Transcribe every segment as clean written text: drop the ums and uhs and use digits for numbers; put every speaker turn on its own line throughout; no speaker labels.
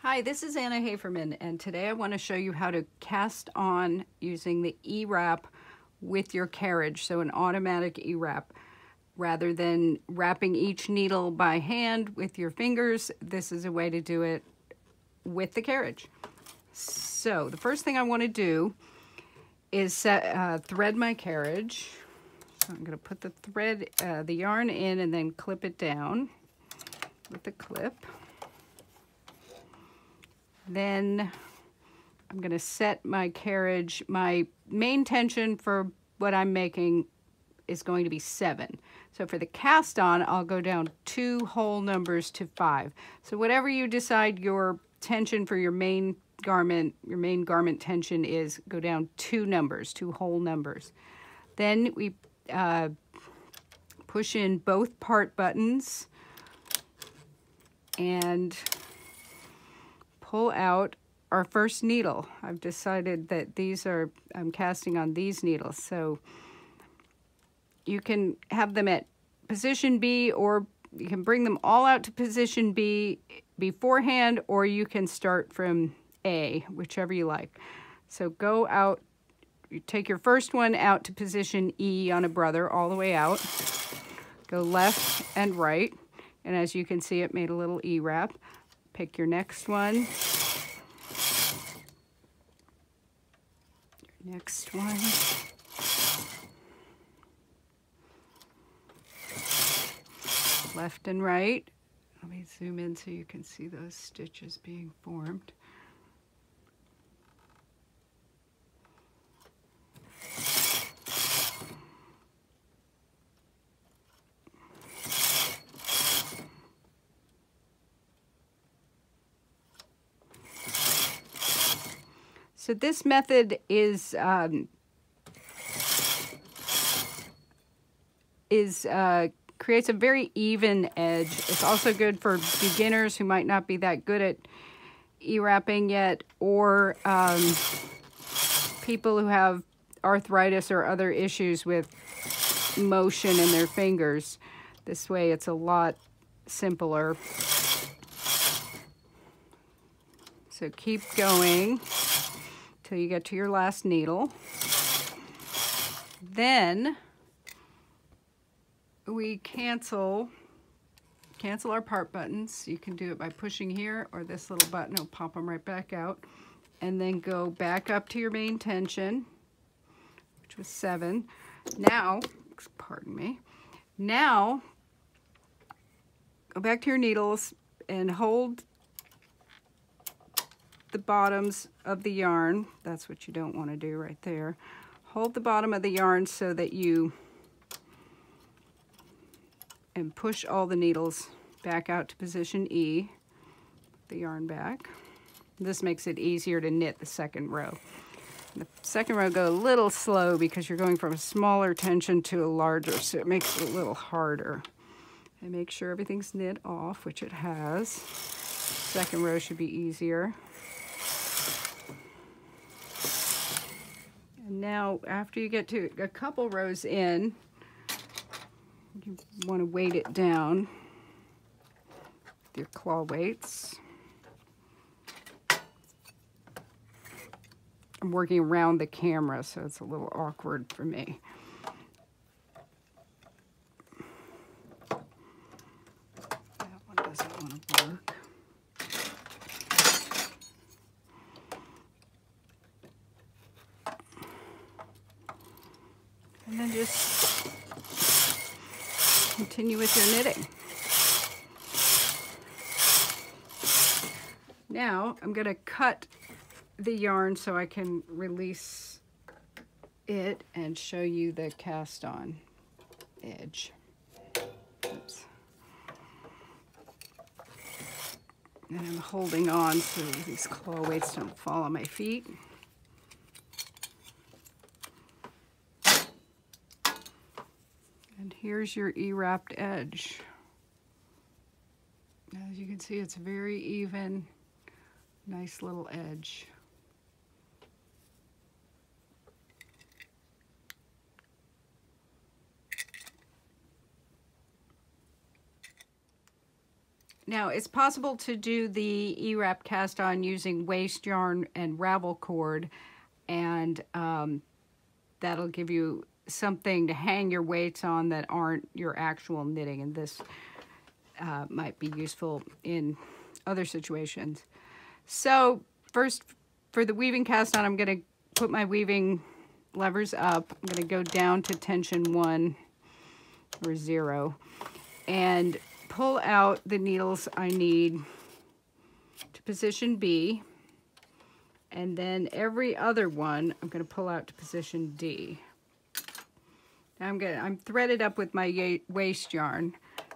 Hi, this is Anna Haferman, and today I want to show you how to cast on using the E-wrap with your carriage, so an automatic E-wrap. Rather than wrapping each needle by hand with your fingers, this is a way to do it with the carriage. So the first thing I want to do is thread my carriage. So I'm going to put the thread, the yarn in, and then clip it down with the clip. Then I'm going to set my carriage. My main tension for what I'm making is going to be 7. So for the cast on, I'll go down 2 whole numbers to 5. So whatever you decide your tension for your main garment tension is, go down 2 numbers, 2 whole numbers. Then we push in both part buttons and pull out our first needle. I've decided that I'm casting on these needles, so you can have them at position B, or you can bring them all out to position B beforehand, or you can start from A, whichever you like. So go out, you take your first one out to position E on a brother all the way out. Go left and right, and as you can see, it made a little E-wrap. Pick your next one. Next one. Left and right. Let me zoom in so you can see those stitches being formed. So this method creates a very even edge. It's also good for beginners who might not be that good at E-wrapping yet, or people who have arthritis or other issues with motion in their fingers. This way it's a lot simpler. So keep going till you get to your last needle. Then we cancel our part buttons. You can do it by pushing here, or this little button will pop them right back out. And then go back up to your main tension, which was 7. Now, pardon me, now go back to your needles and hold the bottoms of the yarn. That's what you don't want to do right there. Hold the bottom of the yarn so that and push all the needles back out to position E. The yarn back. This makes it easier to knit the second row. The second row go a little slow because you're going from a smaller tension to a larger, so it makes it a little harder. And make sure everything's knit off, which it has. Second row should be easier. And now, after you get to a couple rows in, you want to weight it down with your claw weights. I'm working around the camera, so it's a little awkward for me. That one doesn't want to work. And then just continue with your knitting. Now I'm going to cut the yarn so I can release it and show you the cast on edge. Oops. And I'm holding on so these claw weights don't fall on my feet. And here's your E-wrapped edge. As you can see, it's very even, nice little edge. Now, it's possible to do the E-wrap cast on using waste yarn and ravel cord, and that'll give you something to hang your weights on that aren't your actual knitting, and this might be useful in other situations. So first, for the weaving cast on, I'm going to put my weaving levers up. I'm going to go down to tension 1 or 0 and pull out the needles I need to position B, and then every other one I'm going to pull out to position D. Now I'm threaded up with my waste yarn,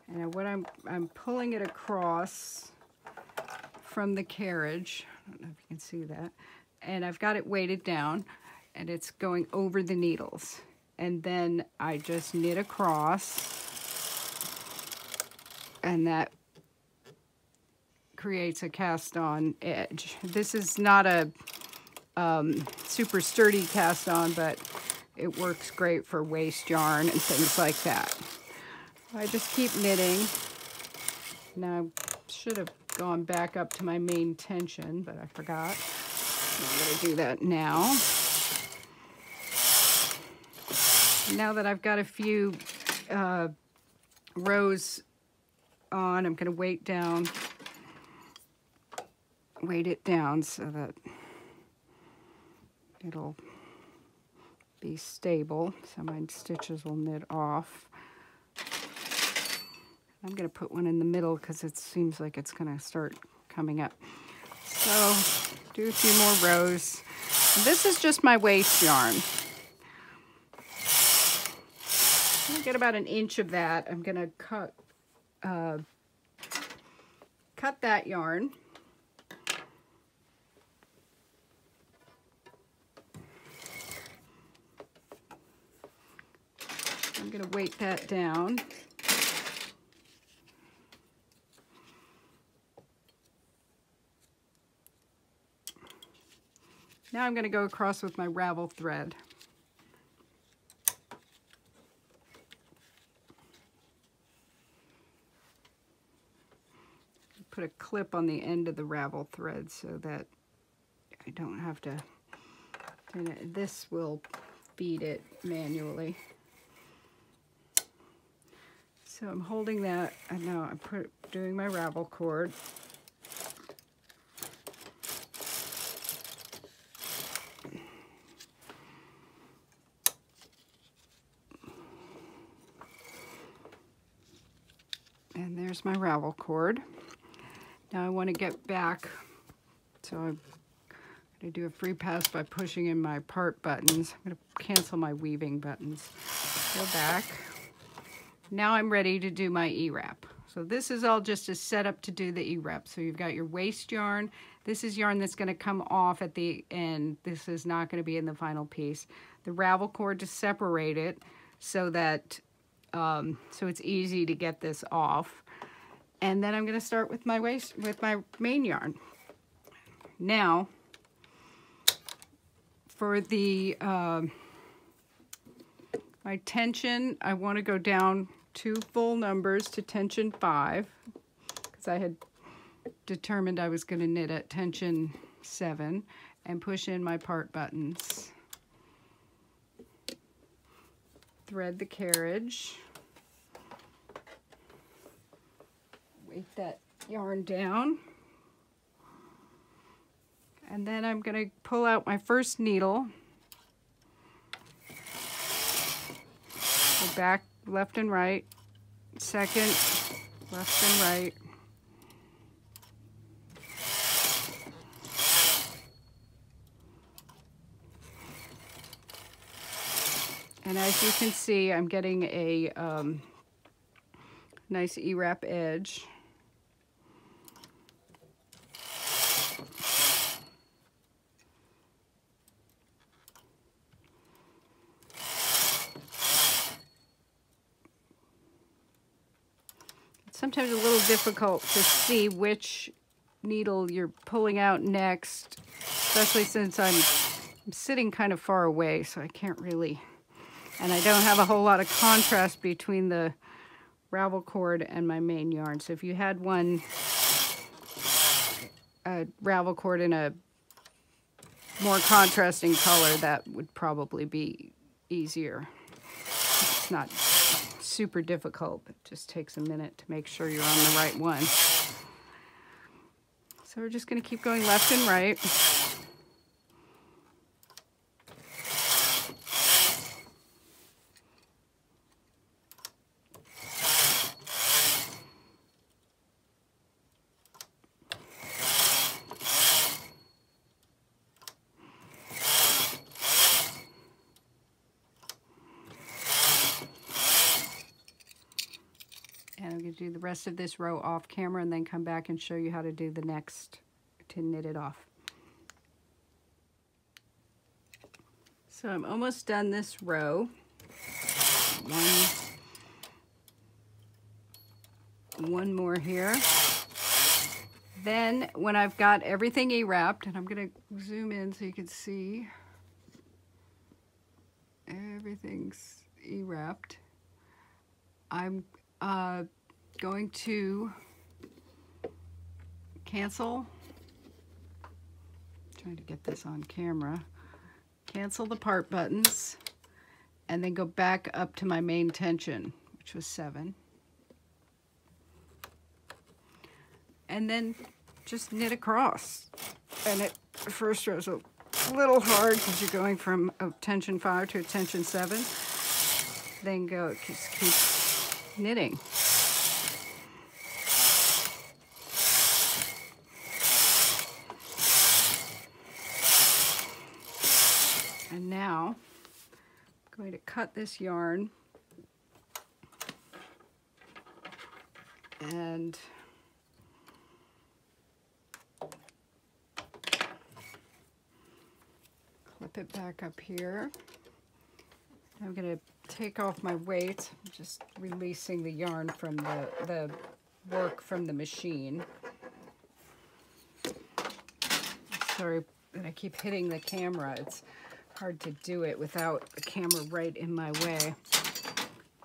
and what I'm pulling it across from the carriage. I don't know if you can see that. And I've got it weighted down, and it's going over the needles. And then I just knit across, and that creates a cast on edge. This is not a super sturdy cast on, but it works great for waste yarn and things like that. I just keep knitting. Now I should have gone back up to my main tension, but I forgot. I'm going to do that now. Now that I've got a few rows on, I'm going to weight it down so that it'll be stable, so my stitches will knit off. I'm going to put one in the middle because it seems like it's going to start coming up. So do a few more rows. And this is just my waste yarn. I'm going to get about 1 inch of that. I'm going to cut that yarn. I'm going to weight that down. Now I'm going to go across with my ravel thread. Put a clip on the end of the ravel thread so that I don't have to, and this will feed it manually. So I'm holding that, and now I'm doing my ravel cord. And there's my ravel cord. Now I want to get back, so I'm going to do a free pass by pushing in my part buttons. I'm going to cancel my weaving buttons. Go back. Now I'm ready to do my E-wrap. So this is all just a setup to do the E-wrap. So you've got your waste yarn. This is yarn that's going to come off at the end. This is not going to be in the final piece. The ravel cord to separate it so that so it's easy to get this off. And then I'm going to start with my main yarn. Now, for the my tension, I want to go down 2 full numbers to tension 5, because I had determined I was going to knit at tension 7, and push in my part buttons. Thread the carriage. Weight that yarn down, and then I'm going to pull out my first needle, go back left and right, second left and right, and as you can see, I'm getting a nice E-wrap edge. Sometimes a little difficult to see which needle you're pulling out next, especially since I'm sitting kind of far away, so I can't really, and I don't have a whole lot of contrast between the ravel cord and my main yarn. So if you had one a ravel cord in a more contrasting color, that would probably be easier. It's not super difficult, but it just takes a minute to make sure you're on the right one. So we're just going to keep going left and right. And I'm going to do the rest of this row off camera and then come back and show you how to do the next to knit it off. So I'm almost done this row. One more here. Then when I've got everything E-wrapped, and I'm going to zoom in so you can see everything's E-wrapped, I'm going to cancel, trying to get this on camera, cancel the part buttons, and then go back up to my main tension, which was 7. And then just knit across. And it, the first row is a little hard because you're going from a tension 5 to a tension 7. Then go, just keep knitting. And now I'm going to cut this yarn and clip it back up here. I'm going to take off my weight. I'm just releasing the yarn from the work from the machine. Sorry that I keep hitting the camera. It's hard to do it without the camera right in my way.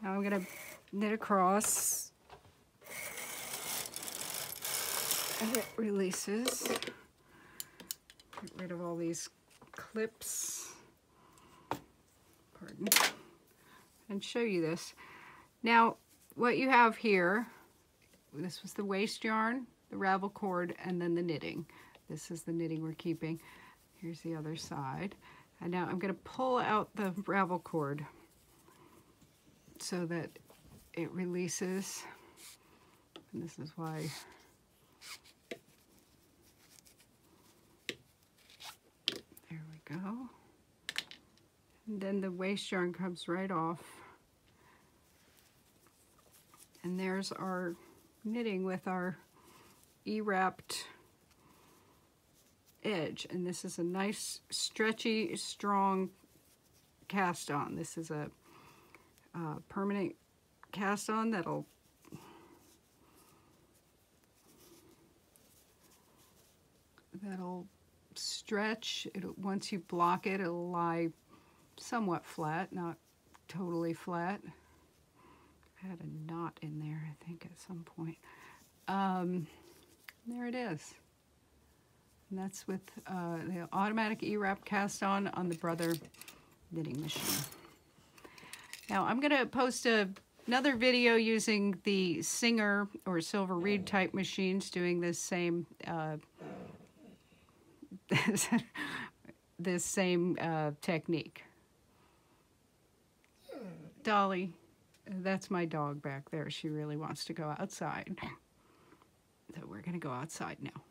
Now I'm going to knit across. And it releases. Get rid of all these clips. Pardon. And show you this. Now, what you have here, this was the waste yarn, the ravel cord, and then the knitting. This is the knitting we're keeping. Here's the other side. And now I'm going to pull out the ravel cord so that it releases. And this is why there we go. And then the waste yarn comes right off. And there's our knitting with our E-wrapped edge. And this is a nice, stretchy, strong cast on. This is a permanent cast on that'll stretch. Once you block it, it'll lie somewhat flat, not totally flat. I had a knot in there, I think, at some point. There it is. And that's with the automatic E-wrap cast on the Brother knitting machine. Now I'm going to post another video using the Singer or Silver Reed type machines doing this same this same technique. Dolly, that's my dog back there. She really wants to go outside. So we're going to go outside now.